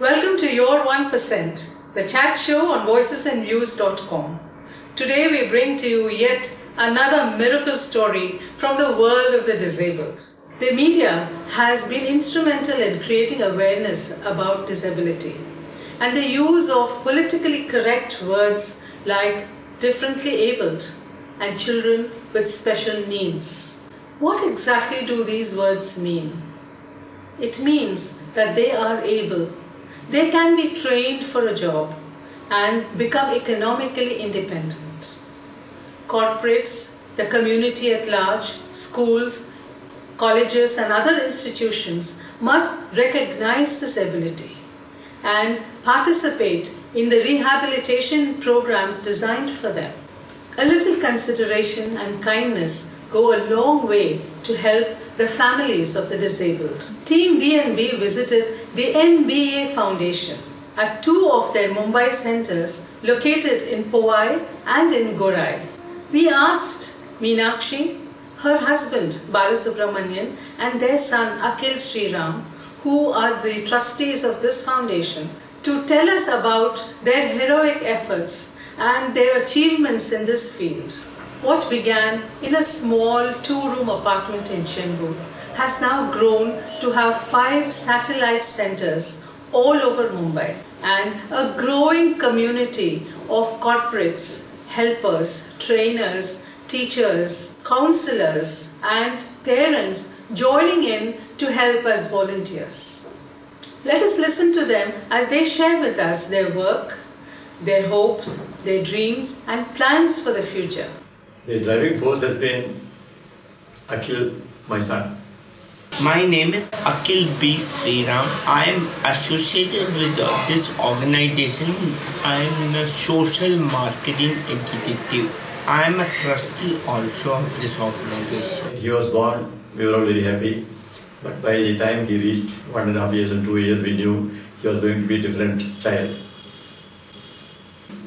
Welcome to Your 1%, the chat show on voicesandviews.com. Today we bring to you yet another miracle story from the world of the disabled. The media has been instrumental in creating awareness about disability and the use of politically correct words like differently abled and children with special needs. What exactly do these words mean? It means that they are able. They can be trained for a job and become economically independent. Corporates, the community at large, schools, colleges and other institutions must recognize this ability and participate in the rehabilitation programs designed for them. A little consideration and kindness go a long way to help the families of the disabled. Team DNB visited the MBA Foundation at two of their Mumbai centers located in Powai and in Gorai. We asked Meenakshi, her husband Balasubramanian and their son Akhil Sriram, who are the trustees of this foundation, to tell us about their heroic efforts and their achievements in this field. What began in a small two-room apartment in Chembur has now grown to have 5 satellite centers all over Mumbai and a growing community of corporates, helpers, trainers, teachers, counselors and parents joining in to help as volunteers. Let us listen to them as they share with us their work, their hopes, their dreams and plans for the future. The driving force has been Akhil, my son. My name is Akhil B. Sriram. I am associated with this organization. I am a social marketing executive. I am a trustee also of this organization. He was born, we were all very happy. But by the time he reached 1.5 years and 2 years, we knew he was going to be a different child.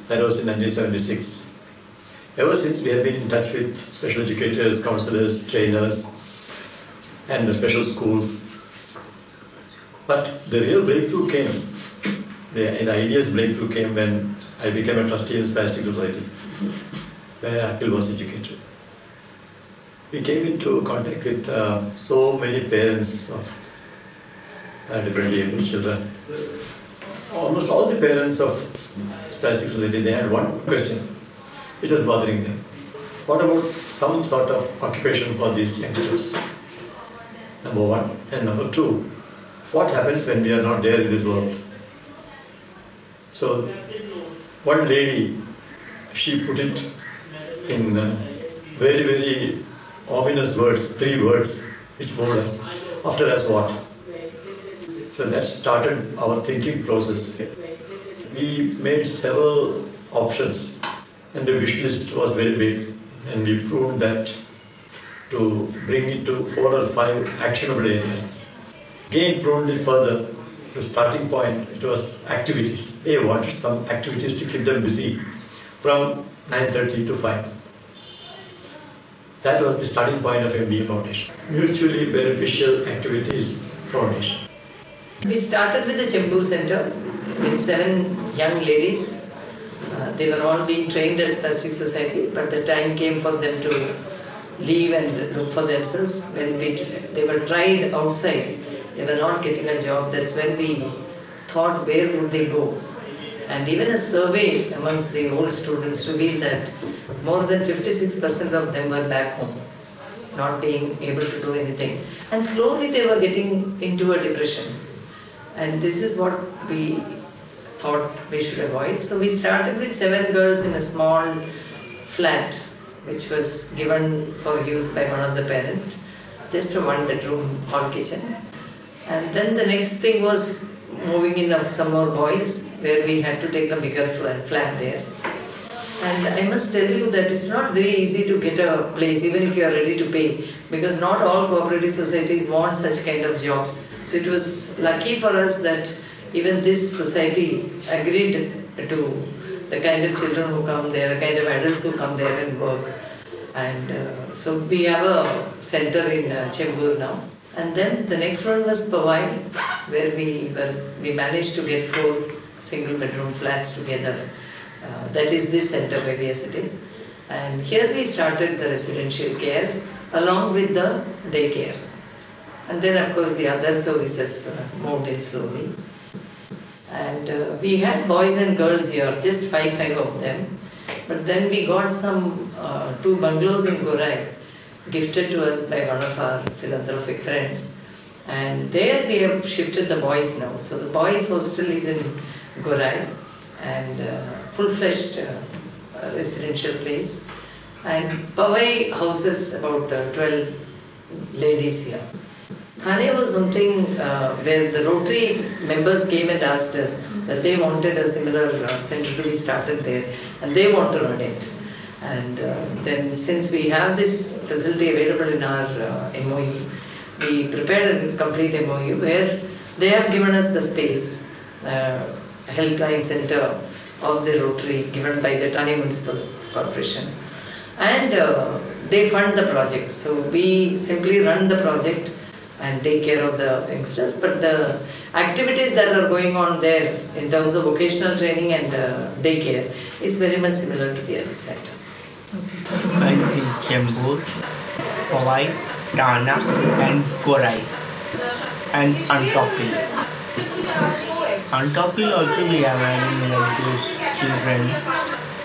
That was in 1976. Ever since, we have been in touch with special educators, counselors, trainers and special schools. But the real breakthrough came, the ideas breakthrough came when I became a trustee in Spastic Society, where Akhil was educated. We came into contact with so many parents of differently abled children. Almost all the parents of Spastic Society, they had one question which was bothering them. What about some sort of occupation for these youngsters? Number one. And number two, what happens when we are not there in this world? So, one lady, she put it in very, very ominous words, 3 words, which moved us. After us, what? So that started our thinking process. We made several options. And the wish list was very big, and we proved that to bring it to 4 or 5 actionable areas. Again, proved it further. The starting point, it was activities. They wanted some activities to keep them busy from 9:30 to 5. That was the starting point of MBA Foundation. Mutually beneficial activities foundation. We started with the Chembur Center with 7 young ladies. They were all being trained at Spastic Society, but the time came for them to leave and look for themselves. When they were tried outside, they were not getting a job. That's when we thought, where would they go? And even a survey amongst the old students revealed that more than 56% of them were back home, not being able to do anything. And slowly they were getting into a depression. And this is what we thought we should avoid. So we started with 7 girls in a small flat which was given for use by one of the parents, just a 1-bedroom hall kitchen. And then the next thing was moving in of some more boys, where we had to take a bigger flat there. And I must tell you that it's not very easy to get a place even if you are ready to pay, because not all cooperative societies want such kind of jobs. So it was lucky for us that even this society agreed to the kind of children who come there, the kind of adults who come there and work. And so we have a center in Chembur now. And then the next one was Powai. where we managed to get 4 single bedroom flats together. That is this center where we are sitting. And here we started the residential care along with the daycare. And then of course the other services moved in slowly. And we had boys and girls here, just 5 of them. But then we got some 2 bungalows in Gorai gifted to us by one of our philanthropic friends. And there we have shifted the boys now. So the boys hostel is in Gorai and full-fledged residential place. And Powai houses about 12 ladies here. Thane was something where the Rotary members came and asked us that they wanted a similar center to be started there and they want to run it. And then since we have this facility available in our MOU, we prepared a complete MOU where they have given us the space, helpline center of the Rotary given by the Thane Municipal Corporation. And they fund the project. So we simply run the project and take care of the youngsters, but the activities that are going on there in terms of vocational training and daycare is very much similar to the other centers. I see Chembur, Powai, Tana and Gorai and Untapil. Untapil also we have like those children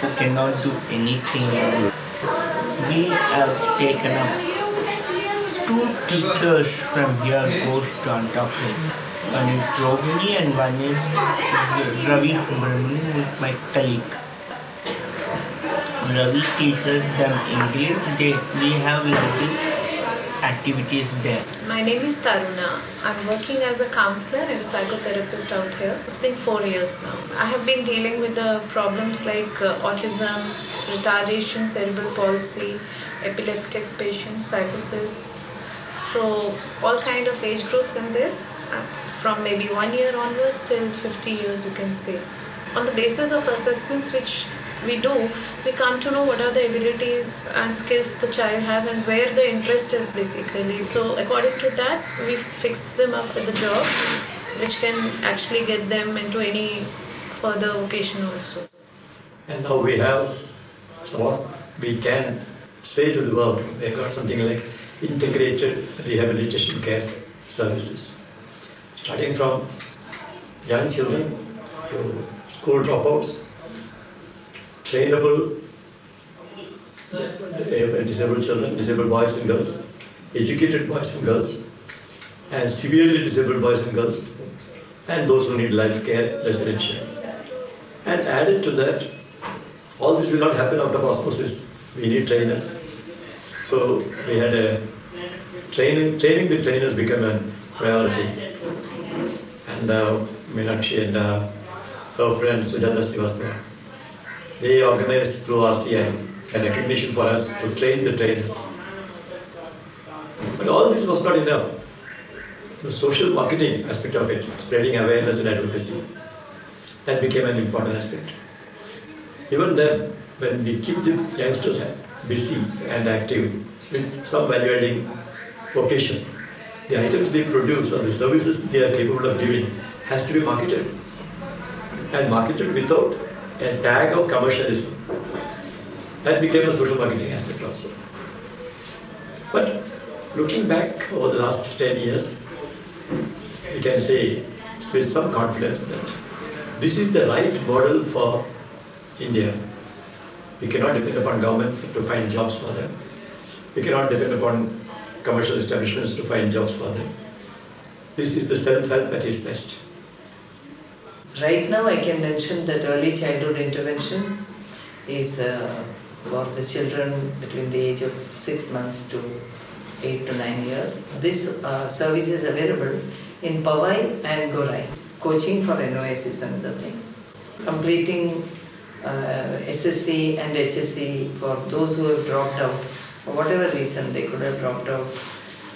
who cannot do anything. We have taken up 2 teachers from here goes to Untapil. One is Rohini and one is Ravi Subramanian, who is my colleague. Ravi teaches them English. We have like these activities there. My name is Taruna. I'm working as a counselor and a psychotherapist out here. It's been 4 years now. I have been dealing with the problems like autism, retardation, cerebral palsy, epileptic patients, psychosis. So all kind of age groups in this, from maybe 1 year onwards till 50 years you can say. On the basis of assessments which we do, we come to know what are the abilities and skills the child has and where the interest is basically. So according to that, we fix them up with the job which can actually get them into any further vocation also. And now we have what we can say to the world. We have got something like integrated rehabilitation care services, starting from young children to school dropouts, trainable disabled children, disabled boys and girls, educated boys and girls, and severely disabled boys and girls, and those who need life care residential. And added to that, all this will not happen out of osmosis. We need trainers. So we had a training the trainers become a priority. And Meenakshi and her friend Sujata Srivastava, they organized through RCI a recognition for us to train the trainers. But all this was not enough. The social marketing aspect of it, spreading awareness and advocacy, that became an important aspect. Even then, when we keep the youngsters busy and active with some value-adding vocation, the items they produce or the services they are capable of giving has to be marketed, and marketed without a tag of commercialism. That became a social marketing aspect also. But looking back over the last 10 years, we can say with some confidence that this is the right model for India. We cannot depend upon government to find jobs for them. We cannot depend upon commercial establishments to find jobs for them. This is the self-help that is best. Right now I can mention that early childhood intervention is for the children between the age of 6 months to 8 to 9 years. This service is available in Powai and Gorai. Coaching for NOS is another thing. Completing SSC and HSC for those who have dropped out, for whatever reason they could have dropped out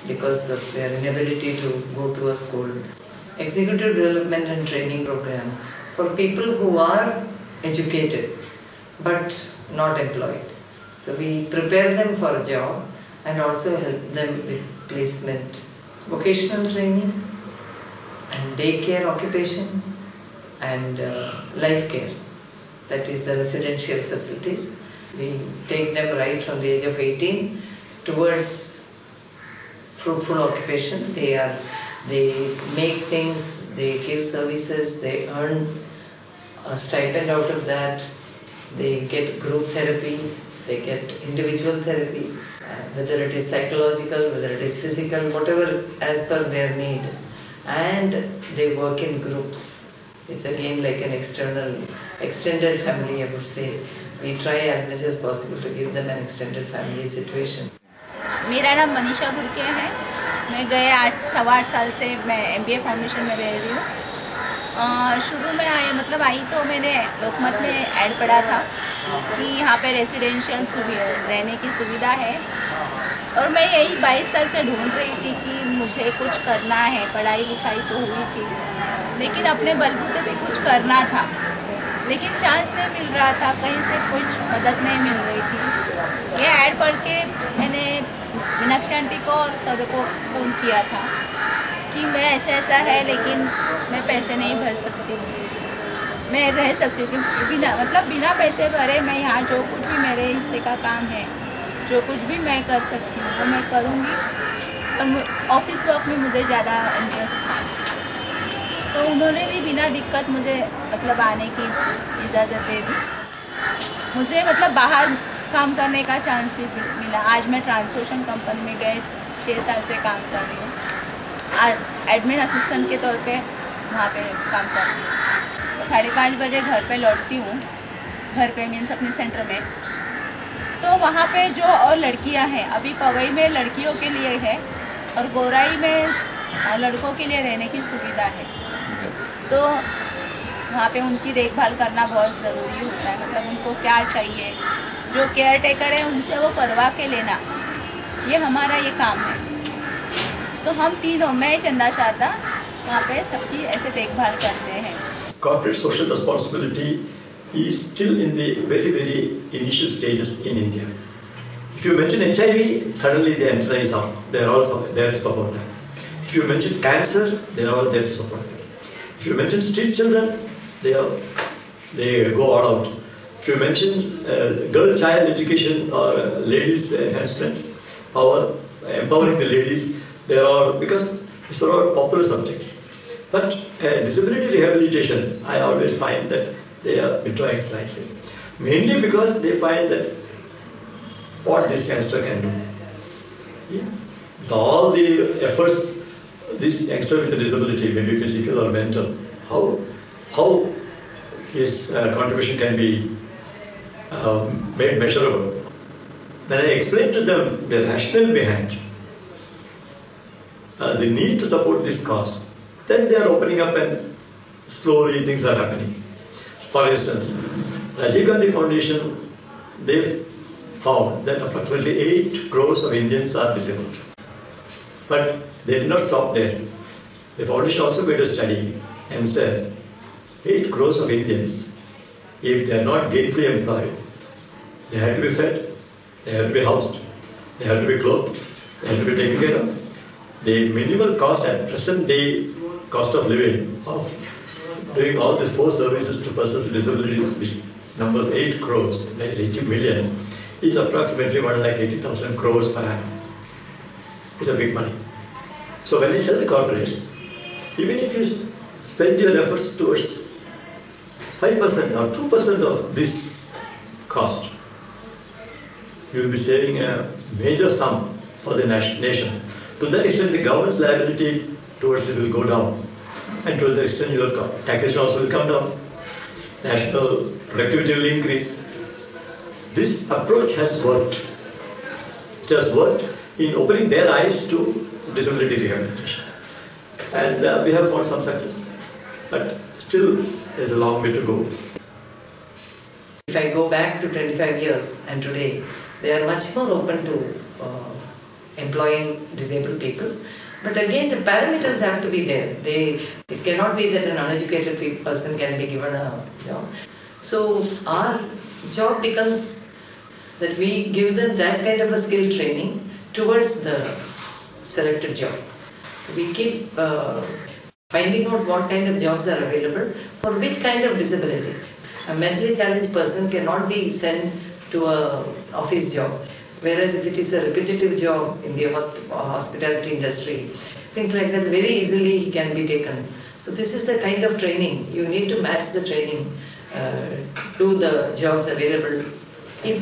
because of their inability to go to a school. Executive development and training program for people who are educated but not employed. So we prepare them for a job and also help them with placement, vocational training and daycare occupation and life care. That is the residential facilities. We take them right from the age of 18 towards fruitful occupation. They make things, they give services, they earn a stipend out of that, they get group therapy, they get individual therapy, whether it is psychological, whether it is physical, whatever as per their need. And they work in groups. It's again like an extended family, I would say. We try as much as possible to give them an extended family situation. मेरा नाम मनीषा गुरके है। मैं गए 8-8 साल से मैं MBA foundation में रह रही हूँ। शुरू में आई तो मैंने लोकमत में ऐड पढ़ा था कि यहाँ पे रेसिडेंशियल रहने की सुविधा है, और मैं यही 22 साल से ढूंढ रही थी कि मुझे कुछ करना है। पढ़ाई लिखाई तो हुई थी, लेकिन अपने बलबूते पे कुछ करना था, लेकिन चांस नहीं मिल रहा था, कहीं से कुछ मदद नहीं मिल रही थी। ये ऐड पढ़ के मैंने मीनाक्षी आंटी को और सर को फ़ोन किया था कि मैं ऐसा है, लेकिन मैं पैसे नहीं भर सकती हूँ, मैं रह सकती हूँ कि बिना पैसे भरे मैं यहाँ जो कुछ भी मेरे हिस्से का काम है, जो कुछ भी मैं कर सकती हूँ वो मैं करूँगी। और ऑफिस वर्क में मुझे ज़्यादा इंटरेस्ट था, तो उन्होंने भी बिना दिक्कत मुझे आने की इजाज़त दे दी। मुझे बाहर काम करने का चांस भी मिला। आज मैं ट्रांसलेशन कंपनी में गए 6 साल से काम कर रही हूँ, एडमिन असिस्टेंट के तौर पे वहाँ पे काम कर रही हूँ। 5:30 बजे घर पे लौटती हूँ, घर पे मीन्स अपने सेंटर में। तो वहाँ पे जो और लड़कियाँ हैं, अभी पवई में लड़कियों के लिए है और गोराई में लड़कों के लिए रहने की सुविधा है, तो वहाँ पे उनकी देखभाल करना बहुत ज़रूरी होता है। उनको क्या चाहिए, जो केयर टेकर है उनसे वो करवा के लेना, ये हमारा ये काम है। तो हम तीनों, मैं चंदा शारदा, वहाँ पे सबकी ऐसे देखभाल करते हैं। Corporate social responsibility is still in the very, very initial stages in India. If you mention HIV, suddenly the antenna is up. They are also there to support that. If you mention cancer, they are all there to support that. If you mention street children, they go all out. If you mention girl-child education or ladies enhancement, empowering the ladies, they are, because these are all popular subjects. But disability rehabilitation, I always find that they are withdrawing slightly. Mainly because they find that what this youngster can do. Yeah. With all the efforts, this youngster with a disability, maybe physical or mental, how his contribution can be made measurable. When I explain to them the rationale behind the need to support this cause, then they are opening up and slowly things are happening. For instance, Rajiv Gandhi Foundation, they found that approximately 8 crores of Indians are disabled. But they did not stop there. The foundation also made a study and said 8 crores of Indians, if they are not gainfully employed, they have to be fed, they have to be housed, they have to be clothed, they have to be taken care of. The minimal cost at present day cost of living of doing all these 4 services to persons with disabilities, which numbers 8 crores, that is 80 million, is approximately 1,80,000 crores per annum. It's a big money. So when I tell the corporates, even if you spend your efforts towards 5% or 2% of this cost, you will be saving a major sum for the nation. To that extent, the government's liability towards it will go down, and to that extent, your taxation also will come down. National productivity will increase. This approach has worked. It has worked in opening their eyes to disability rehabilitation, and we have found some success, but still there is a long way to go. If I go back to 25 years and today, they are much more open to employing disabled people. But again, the parameters have to be there. It cannot be that an uneducated person can be given a job. So our job becomes that we give them that kind of a skill training towards the selected job. So we keep Finding out what kind of jobs are available for which kind of disability. A mentally challenged person cannot be sent to a office job, whereas if it is a repetitive job in the hospitality industry, things like that, very easily he can be taken. So this is the kind of training. You need to match the training to the jobs available. If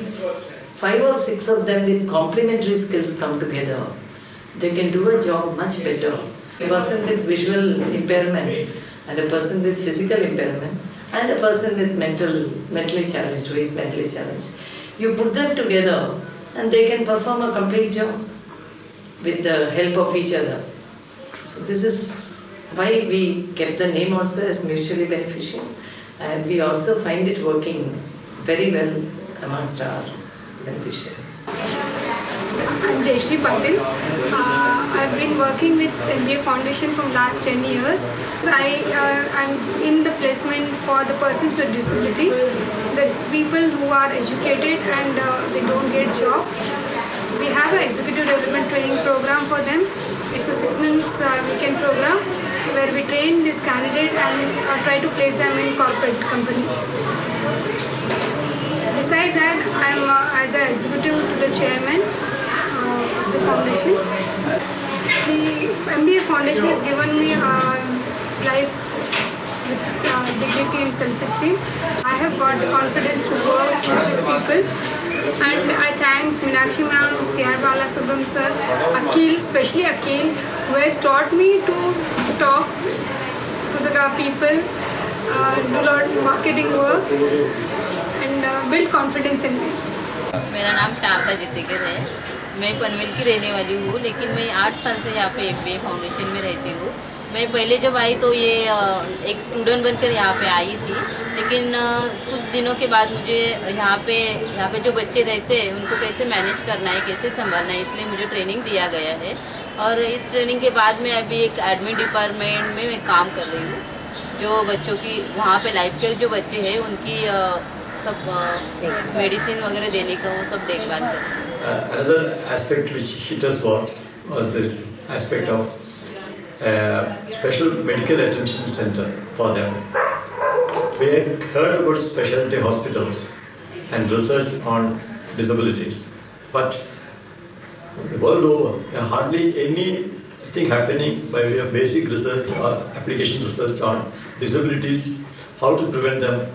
5 or 6 of them with complementary skills come together, they can do a job much better. A person with visual impairment and a person with physical impairment and a person with mentally challenged, who is mentally challenged. You put them together and they can perform a complete job with the help of each other. So this is why we kept the name also as mutually beneficial, and we also find it working very well amongst our beneficiaries. I'm Jayashree Patil. I've been working with MBA Foundation from last 10 years. I'm in the placement for the persons with disability, the people who are educated and they don't get job. We have an executive development training program for them. It's a 6 months weekend program where we train this candidate and try to place them in corporate companies. Besides that, I am as an executive to the chairman of the foundation. The MBA Foundation has given me life with dignity and self-esteem. I have got the confidence to work with these people, and I thank Meenakshi ma'am, C.R. Balasubram sir, Akhil, especially Akhil, who has taught me to talk to the people, do a lot of marketing work and build confidence in me. मेरा नाम शारदा जितेकर है। मैं पनवेल की रहने वाली हूँ, लेकिन मैं 8 साल से यहाँ पे MBA फाउंडेशन में रहती हूँ। मैं पहले जब आई तो ये एक स्टूडेंट बनकर यहाँ पे आई थी, लेकिन कुछ दिनों के बाद मुझे यहाँ पे जो बच्चे रहते हैं उनको कैसे मैनेज करना है, कैसे संभालना है, इसलिए मुझे ट्रेनिंग दिया गया है। और इस ट्रेनिंग के बाद मैं अभी एक एडमिन डिपार्टमेंट में मैं काम कर रही हूँ, जो बच्चों की वहाँ पे लाइफ केयर जो बच्चे हैं उनकी सब मेडिसिन वगैरह देने का वो सब देखभाल करते हैं। Another aspect which hit us was this aspect of special medical attention center for them. We had heard about specialty hospitals and research on disabilities, but the world over, there are hardly anything happening by way of basic research or application research on disabilities, how to prevent them,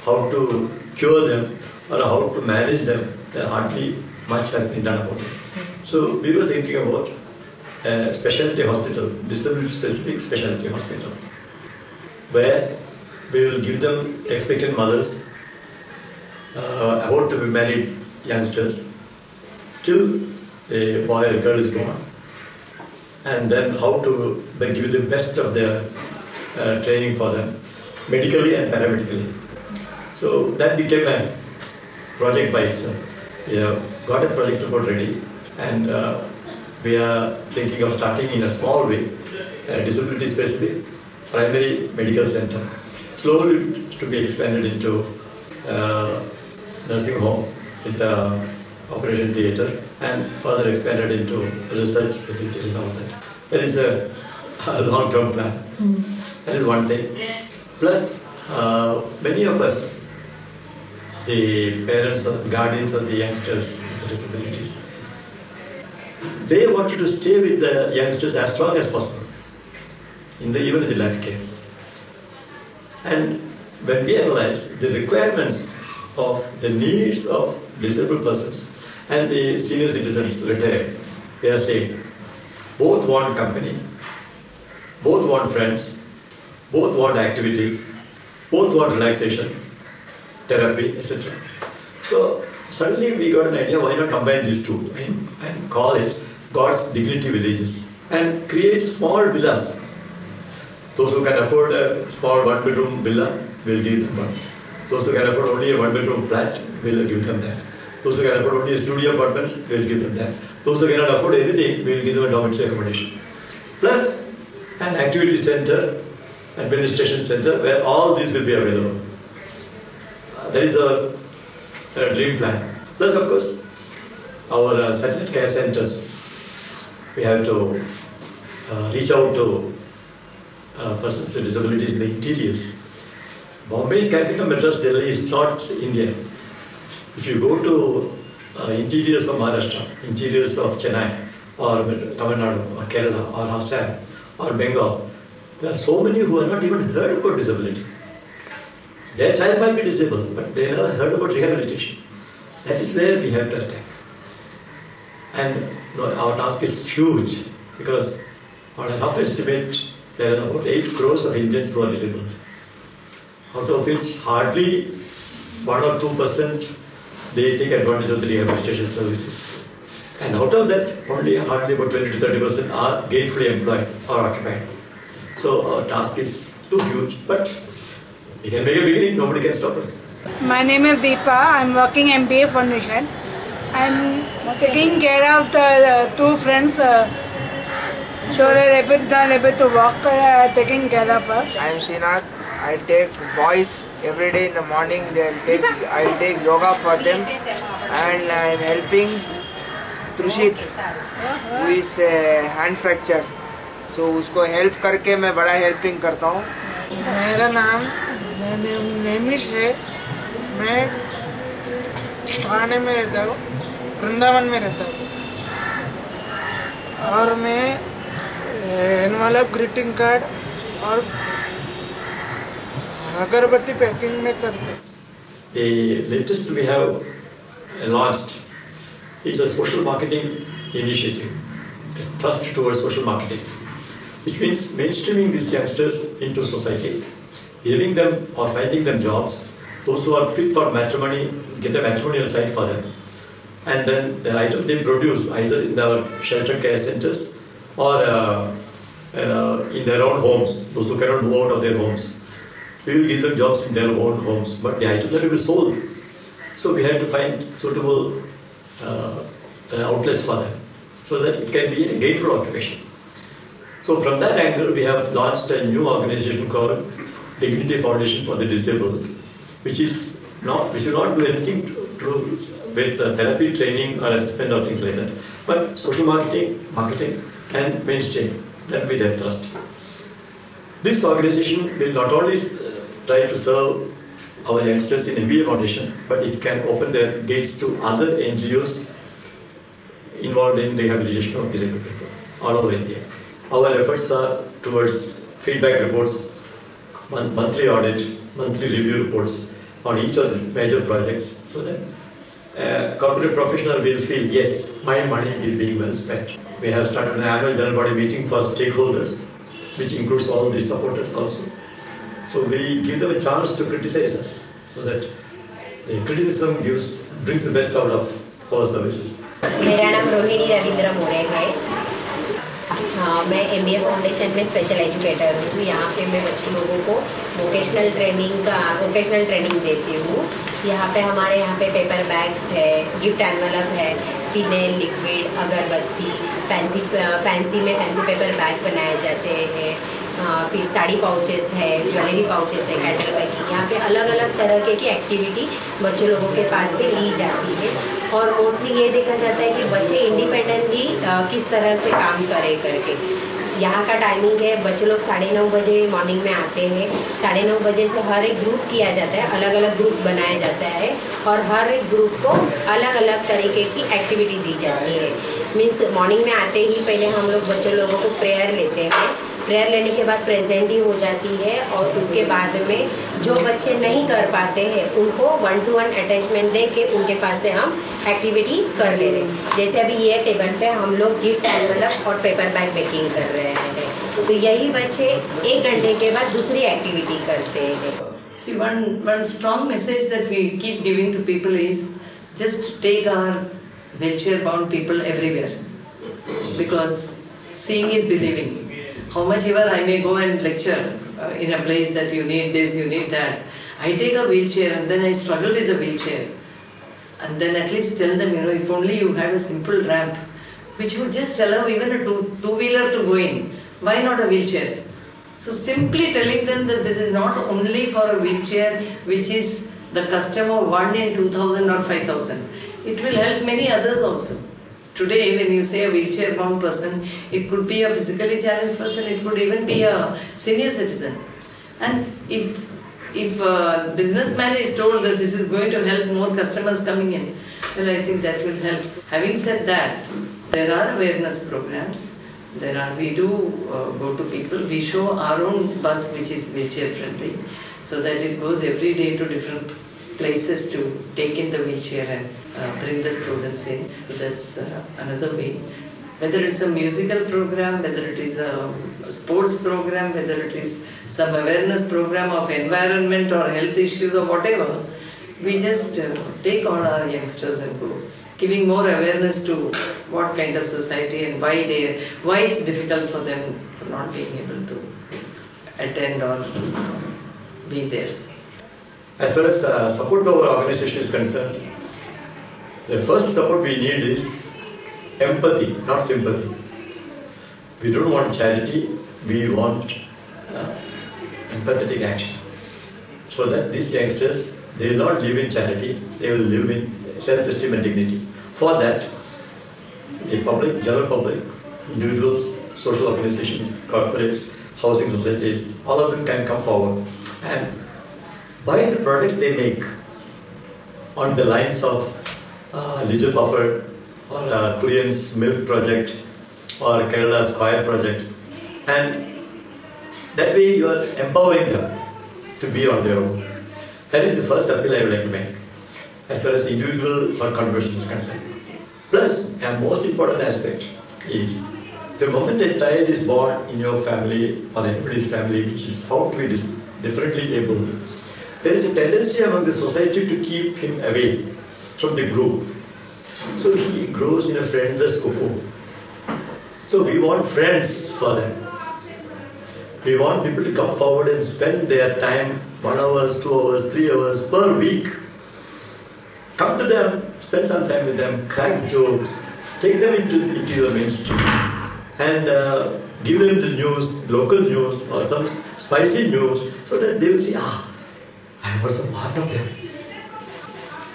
how to cure them, or how to manage them. There hardly much has been done about it. So we were thinking about a specialty hospital, disability-specific specialty hospital, where we will give them expectant mothers, about to be married youngsters, till the boy or girl is born, and then how to give the best of their training for them, medically and paramedically. So that became a project by itself. We have got a project report ready, and we are thinking of starting in a small way, a disability-specific primary medical center, slowly to be expanded into nursing home with operation theatre, and further expanded into research facilities and all that. That is a long-term plan. That is one thing. Plus, many of us, the parents or guardians of the youngsters with disabilities, they wanted to stay with the youngsters as long as possible, even in the life care. And when we analyzed the requirements of the needs of disabled persons and the senior citizens retired, they are saying both want company, both want friends, both want activities, both want relaxation, therapy, etc. So suddenly we got an idea, why not combine these two and call it God's Dignity Villages and create small villas. Those who can afford a small 1-bedroom villa, we'll give them one. Those who can afford only a 1-bedroom flat, we'll give them that. Those who can afford only a studio apartments, we'll give them that. Those who cannot afford anything, we'll give them a dormitory accommodation. Plus an activity center, administration center, where all these will be available. That is our dream plan. Plus, of course, our satellite care centers. We have to reach out to persons with disabilities in the interiors. Bombay, Calcutta, Madras, Delhi is not India. If you go to interiors of Maharashtra, interiors of Chennai, or Tamil Nadu, or Kerala, or Assam, or Bengal, there are so many who have not even heard about disability. Their child might be disabled, but they never heard about rehabilitation. That is where we have to attack. And our task is huge, because on a rough estimate, there are about 8 crores of Indians who are disabled, out of which hardly 1 or 2% they take advantage of the rehabilitation services. And out of that, hardly about 20 to 30% are gainfully employed or occupied. So our task is too huge, but we can make a beginning, nobody can stop us. My name is Deepa, I am working MBA Foundation. I am taking care of the 2 friends who are unable to walk, taking care of her. I am Srinath. I take boys every day in the morning. I will take yoga for them, and I am helping Trushit, who is hand fracture. So उसको help करके मैं बड़ा helping करता हूँ. मेरा नाम नेमिश है. मैं ठाणे में रहता हूँ, वृंदावन में रहता हूँ, और मैं एनवलप ग्रीटिंग कार्ड और अगरबत्ती पैकिंग में करता हूँ. The latest we have launched is a social marketing initiative, a thrust towards social marketing, which means mainstreaming these youngsters into society, giving them or finding them jobs. Those who are fit for matrimony, get a matrimonial site for them. And then the items they produce either in our shelter care centers or in their own homes, those who cannot move out of their homes. We will give them jobs in their own homes, but the items have to be sold. So we have to find suitable outlets for them, so that it can be a gainful occupation. So from that angle, we have launched a new organization called MBA Foundation for the Disabled, which will not do anything with therapy, training, or assessment or things like that, but social marketing, and mainstream. That will be their thrust. This organization will not only try to serve our youngsters in MBA Foundation, but it can open their gates to other NGOs involved in rehabilitation of disabled people all over India. Our efforts are towards feedback reports, monthly audit, monthly review reports on each of the major projects, so that a corporate professional will feel, yes, my money is being well spent. We have started an annual general body meeting for stakeholders, which includes all the supporters also. So we give them a chance to criticize us, so that the criticism brings the best out of our services. मेरा नाम रोहिणी रविंद्र मोरे है. मैं MBA foundation में special educator हूँ. यहाँ पे मैं बच्चों लोगों को वोकेशनल ट्रेनिंग देती हूँ. यहाँ पे पेपर बैग्स है, गिफ्ट एनवलप है, फिनेल, लिक्विड, अगरबत्ती, फैंसी पेपर बैग बनाए जाते हैं, फिर साड़ी पाउचेस है, ज्वेलरी पाउचेस है, कैंडल पैकिंग. यहाँ पे अलग अलग तरह की एक्टिविटी बच्चों लोगों के पास से ली जाती है. और मोस्टली ये देखा जाता है कि बच्चे इंडिपेंडेंटली किस तरह से काम करें करके. यहाँ का टाइमिंग है, बच्चे लोग 9:30 बजे मॉर्निंग में आते हैं. 9:30 बजे से हर एक ग्रुप किया जाता है, अलग अलग ग्रुप बनाया जाता है, और हर एक ग्रुप को अलग अलग तरीके की एक्टिविटी दी जाती है. मीन्स मॉर्निंग में आते ही पहले हम लोग बच्चों लोगों को प्रेयर लेते हैं. प्रेयर लेने के बाद प्रेजेंट ही हो जाती है, और उसके बाद में जो बच्चे नहीं कर पाते हैं उनको 1-to-1 अटैचमेंट दे के उनके पास से हम एक्टिविटी कर ले रहे हैं. जैसे अभी ये टेबल पे हम लोग गिफ्ट एनवलप और पेपर बैग मेकिंग कर रहे हैं. तो यही बच्चे 1 घंटे के बाद दूसरी एक्टिविटी करते हैं. See, one strong message that we keep giving to people is just take our wheelchair bound people everywhere, because seeing is believing. How much ever I may go and lecture in a place that you need this, you need that, I take a wheelchair and then I struggle with the wheelchair, and then at least tell them, if only you had a simple ramp which would just allow even a two-wheeler to go in, why not a wheelchair? So simply telling them that this is not only for a wheelchair which is the custom of 1 in 2,000 or 5,000. It will help many others also Today, when you say a wheelchair-bound person, it could be a physically challenged person, it could even be a senior citizen. And if a businessman is told that this is going to help more customers coming in, well, I think that will help. Having said that, there are awareness programs. We do go to people. We show our own bus which is wheelchair friendly, so that it goes every day to different places to take in the wheelchair and bring the students in. So that's another way. Whether it's a musical program, whether it is a sports program, whether it is some awareness program of environment or health issues or whatever, we just take all our youngsters and go, giving more awareness to what kind of society and why it's difficult for them for not being able to attend or be there. As far as support to our organization is concerned, the first support we need is empathy, not sympathy. We don't want charity, we want empathetic action. So that these youngsters, they will not live in charity, they will live in self-esteem and dignity. For that, the public, general public, individuals, social organizations, corporates, housing societies, all of them can come forward and buy the products they make on the lines of Little Pupper or Korean's Milk Project or Kerala's Choir Project, and that way you are empowering them to be on their own. That is the first appeal I would like to make as far as individual sort of contributions is concerned. Plus, a most important aspect is the moment a child is born in your family or anybody's family which is found to be differently able, there is a tendency among the society to keep him away from the group. So he grows in a friendless cocoon. So we want friends for them. We want people to come forward and spend their time 1 hour, 2 hours, 3 hours per week. Come to them, spend some time with them, crack jokes, take them into your mainstream and give them the news, local news or some spicy news so that they will see, I was a part of them.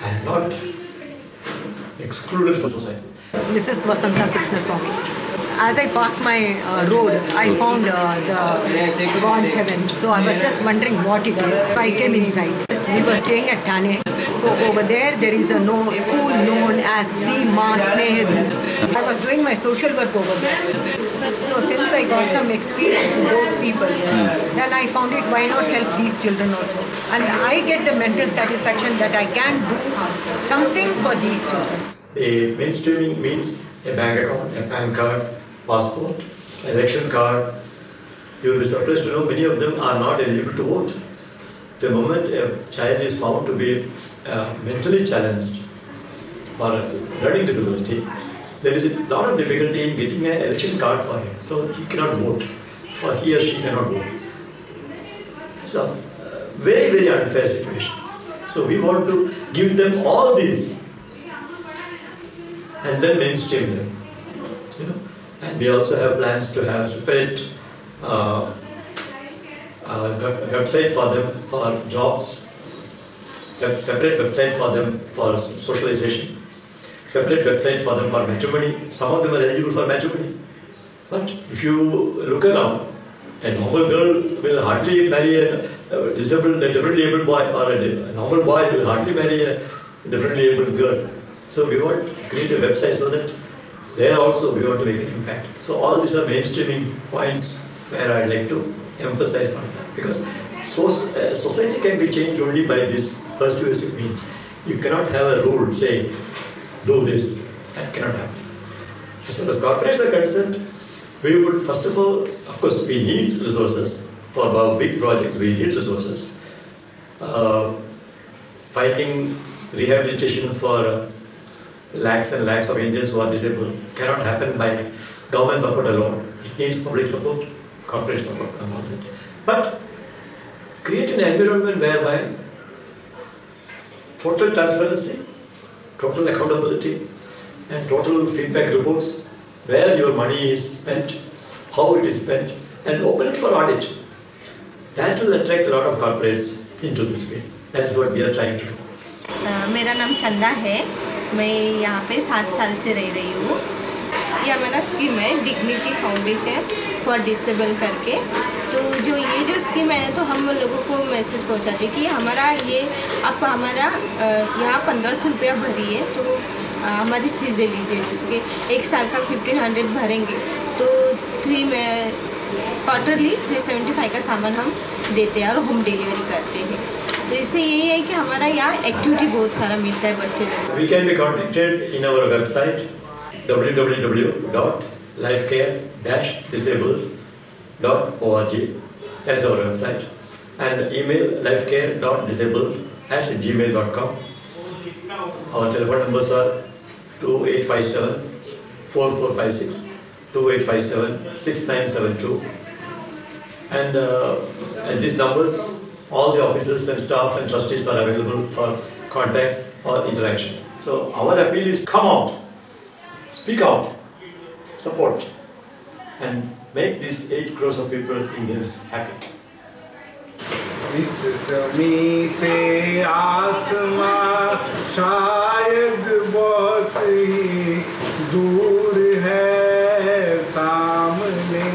I am not excluded from society. Mrs. Vasanta Krishna Swami. As I passed my road, I found the God's heaven. So I was just wondering what it is. I came inside. We were staying at Thane. So over there is a school known as Sri Ma Sneha. I was doing my social work over there. So since I got some experience with those people, then I found it, why not help these children also? And I get the mental satisfaction that I can do something for these children. A mainstreaming means a bank account, a PAN card, passport, election card. You will be surprised to know many of them are not eligible to vote. The moment a child is found to be mentally challenged or learning disability, there is a lot of difficulty in getting an election card for him. So he cannot vote or he or she cannot vote. It's a very, very unfair situation. So we want to give them all these and then mainstream them. And we also have plans to have a separate website for them for jobs, separate website for them for socialization, separate website for them for matrimony. Some of them are eligible for matrimony. But if you look around, a normal girl will hardly marry a differently able boy, or a normal boy will hardly marry a differently able girl. So we want to create a website so that there also we want to make an impact. So all these are mainstreaming points where I'd like to emphasize on that, because society can be changed only by this persuasive means. You cannot have a rule saying, do this. That cannot happen. As far as corporates are concerned, we would first of all, of course, we need resources. For our big projects, we need resources. Finding rehabilitation for lakhs and lakhs of Indians who are disabled cannot happen by government support alone. It needs public support, corporate support and all that. But create an environment whereby total transparency, total accountability and total feedback reports, where your money is spent, how it is spent, and open it for audit. That will attract a lot of corporates into this field. That is what we are trying to do. मेरा नाम चंदा है, मैं यहाँ पे 7 साल से रह रही हूँ। ये हमारा स्कीम है डिग्निटी फाउंडेशन फॉर डिसेबल करके। तो जो स्कीम है तो हम लोगों को मैसेज पहुँचाते कि हमारा ये आप हमारा यहाँ 1500 रुपया भरिए तो हमारी चीज़ें लीजिए। जैसे कि 1 साल का 1500 भरेंगे तो क्वार्टरली 375 का सामान हम देते हैं और होम डिलीवरी करते हैं। तो इससे यही है कि हमारा यहाँ एक्टिविटी बहुत सारा मिलता है बच्चे लोग। We can be contacted in our website www.lifecare-disabled.org. That is our website. And email lifecare.disabled@gmail.com. Our telephone numbers are 2857-4456, 2857-6972. And these numbers, all the officers and staff and trustees are available for contacts or interaction. So our appeal is come out, speak out, support, and make these 8 crores of people Indians happy. इस ज़मीं से आसमां शायद बहुत ही दूर है, सामने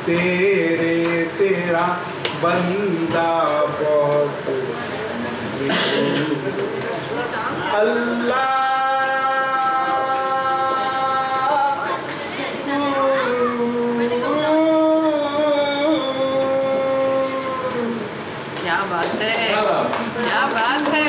तेरा बंदा बहुत अल्लाह। क्या बात है, क्या बात है।